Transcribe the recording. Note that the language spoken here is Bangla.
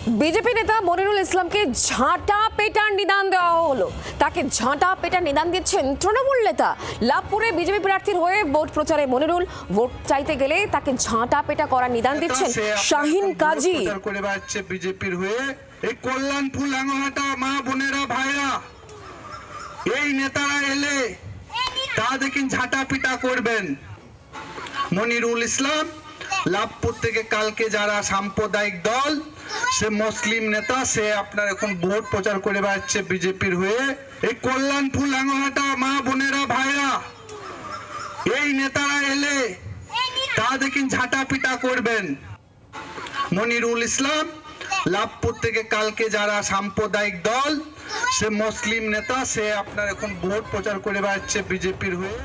বিজেপি নেতা মনিরুল ইসলামকে ঝাঁটা পেটার নিদান দেওয়া হলো। তাকে ঝাঁটা পেটার নিদান দিচ্ছেন তৃণমূল নেতা। লাভপুরে বিজেপি প্রার্থীর হয়ে ভোট প্রচারে মনিরুল ভোট চাইতে গেলে তাকে ঝাঁটা পেটা করার নিদান দিচ্ছেন শাহিন কাজী। করে বেড়াচ্ছে বিজেপির হয়ে এই কল্যাণপুর লাঙ্গলহাটা মা বোনেরা ভাইরা, এই নেতারা এলে তা দেখেন ঝাঁটা পিটা করবেন। মনিরুল ইসলাম লাভপুর থেকে কালকে যারা সাম্প্রদায়িক দল, সে মুসলিম নেতা, সে আপনার এখন ভোট প্রচার করে বেড়াচ্ছে বিজেপির হয়ে এই কল্যাণপুর লাঙ্গলহাটা মা বোনেরা ভাইরা, এই নেতারা এলে তা দেখেন ঝাঁটা পিটা করবেন। মনিরুল ইসলাম লাভপুর থেকে কালকে যারা সাম্প্রদায়িক দল, সে মুসলিম নেতা, সে আপনার এখন ভোট প্রচার করে বেড়াচ্ছে বিজেপির হয়ে।